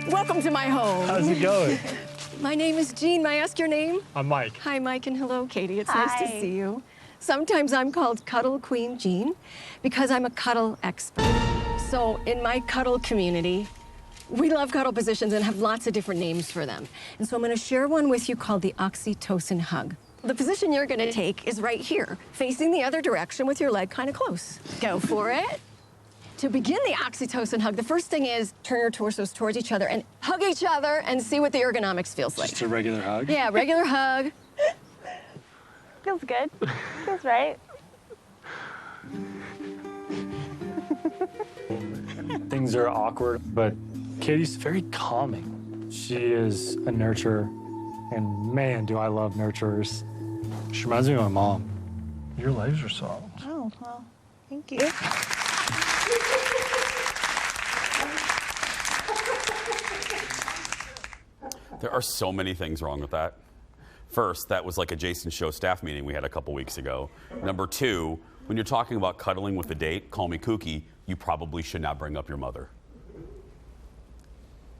Welcome to my home. How's it going? My name is Jean. May I ask your name? I'm Mike. Hi, Mike, and hello, Katie. It's Hi. nice to see you. Sometimes I'm called Cuddle Queen Jean because I'm a cuddle expert. So in my cuddle community, we love cuddle positions and have lots of different names for them. And so I'm going to share one with you called the Oxytocin Hug. The position you're going to take is right here, facing the other direction with your leg kind of close. Go for it. To begin the Oxytocin Hug, the first thing is turn your torsos towards each other and hug each other and see what the ergonomics feels like. Just a regular hug? Yeah, regular hug. Feels good. Feels right. Things are awkward, but Katie's very calming. She is a nurturer, and man, do I love nurturers. She reminds me of my mom. Your legs are soft. Oh, well, thank you. There are so many things wrong with that. First, that was like a Jason Show staff meeting we had a couple weeks ago. Number two, when you're talking about cuddling with a date, call me kooky, you probably should not bring up your mother.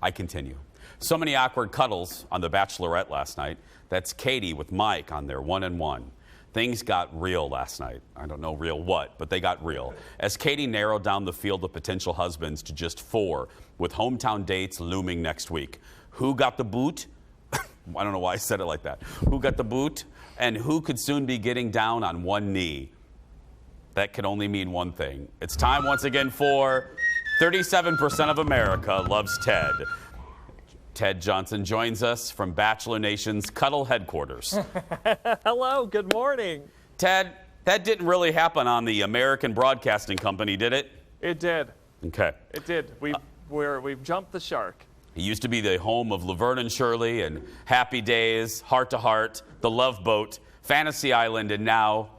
I continue. So many awkward cuddles on The Bachelorette last night. That's Katie with Mike on their one-on-one. Things got real last night. I don't know real what, but they got real. As Katie narrowed down the field of potential husbands to just 4, with hometown dates looming next week. Who got the boot? I don't know why I said it like that. Who got the boot? And who could soon be getting down on one knee? That could only mean one thing. It's time once again for 37% of America loves Ted. Ted Johnsen joins us from Bachelor Nation's Cuddle headquarters. Hello, good morning. Ted, that didn't really happen on the American Broadcasting Company, did it? It did. Okay. It did. We've jumped the shark. It used to be the home of Laverne and Shirley and Happy Days, Heart to Heart, The Love Boat, Fantasy Island, and now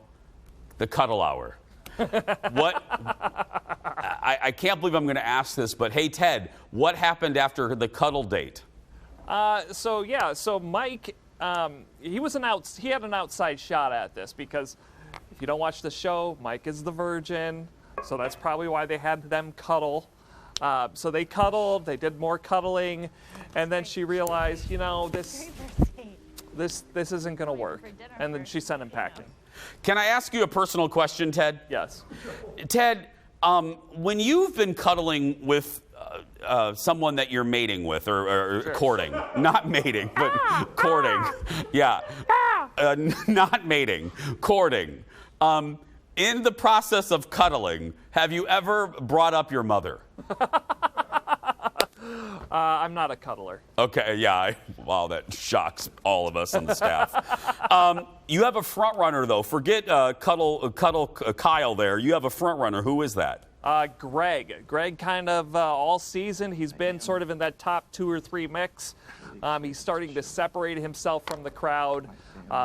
the Cuddle Hour. What? I can't believe I'm going to ask this, but hey, Ted, what happened after the cuddle date? So Mike, he had an outside shot at this because if you don't watch the show, Mike is the virgin, so that's probably why they had them cuddle. So they cuddled, they did more cuddling, and then she realized, you know, this isn't going to work, and then she sent him packing. Can I ask you a personal question, Ted? Yes. Ted, when you've been cuddling with someone that you're mating with or Sure. courting, not mating, but courting, yeah, not mating, courting. In the process of cuddling, have you ever brought up your mother? I'm not a cuddler. Okay, yeah. Wow, that shocks all of us on the staff. You have a front runner, though. Forget Cuddle Kyle there. You have a front runner. Who is that? Greg. Greg kind of all season, he's been sort of in that top 2 or 3 mix. He's starting to separate himself from the crowd.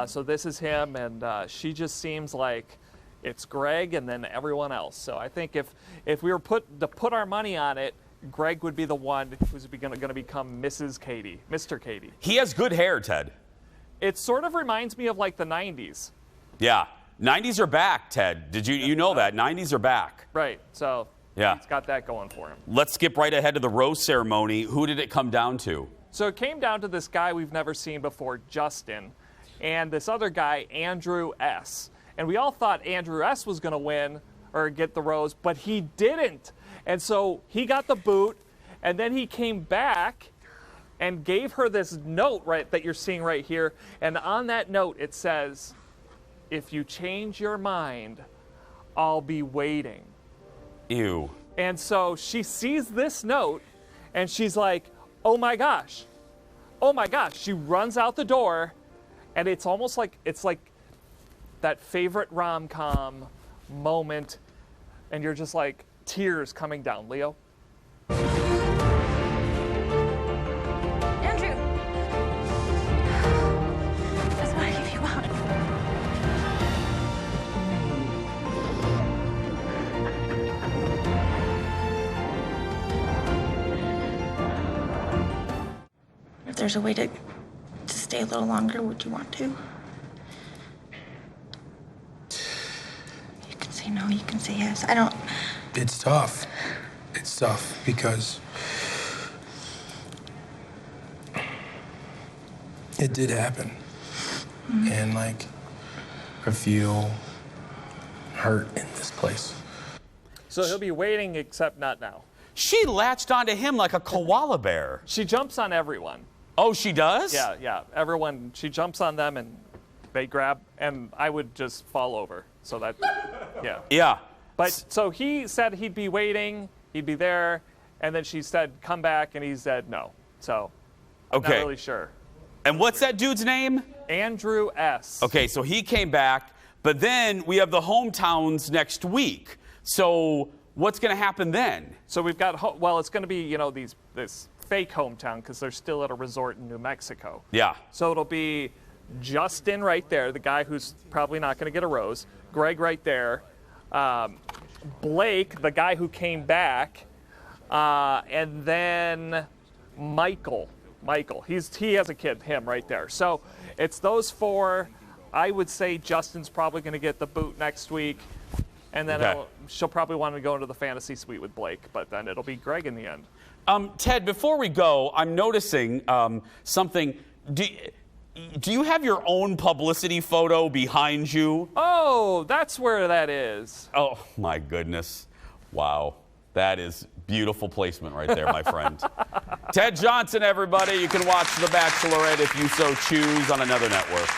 So this is him, and she just seems like it's Greg and then everyone else. So I think if we were to put our money on it, Greg would be the one who's going to become Mrs. Katie, Mr. Katie. He has good hair, Ted. It sort of reminds me of like the 90s. Yeah. 90s are back, Ted. Did you know that? 90s are back. Right. So yeah, he's got that going for him. Let's skip right ahead to the rose ceremony. Who did it come down to? So it came down to this guy we've never seen before, Justin, and this other guy, Andrew S. And we all thought Andrew S. was going to win or get the rose, but he didn't. And so he got the boot, and then he came back and gave her this note that you're seeing right here. And on that note, it says, "If you change your mind, I'll be waiting." Ew. And so she sees this note, and she's like, oh my gosh. Oh my gosh. She runs out the door, and it's almost like, it's like that favorite rom-com moment, and you're just like, tears coming down. Leo? Andrew! That's what I give you up. If there's a way to stay a little longer, would you want to? You can say no, you can say yes. I don't... It's tough. It's tough because it did happen. And like, I feel hurt in this place. So he'll be waiting, except not now. She latched onto him like a koala bear. She jumps on everyone. Oh, she does? Yeah. Everyone, she jumps on them and they grab, and I would just fall over. So that, yeah. Yeah. But so he said he'd be waiting, he'd be there, and then she said, come back, and he said no. So, I'm not really sure. And what's that dude's name? Andrew S. Okay, so he came back, but then we have the hometowns next week. So what's going to happen then? So we've got, well, it's going to be, this fake hometown because they're still at a resort in New Mexico. Yeah. So it'll be Justin right there, the guy who's probably not going to get a rose. Greg right there. Blake, the guy who came back. And then Michael. He has a kid, him right there. So it's those four. I would say Justin's probably going to get the boot next week. And then she'll probably want to go into the fantasy suite with Blake, but then it'll be Greg in the end. Ted, before we go, I'm noticing something. Do you have your own publicity photo behind you? Oh, that's where that is. Oh, my goodness. Wow. That is beautiful placement right there, my friend. Ted Johnsen, everybody. You can watch The Bachelorette if you so choose on another network.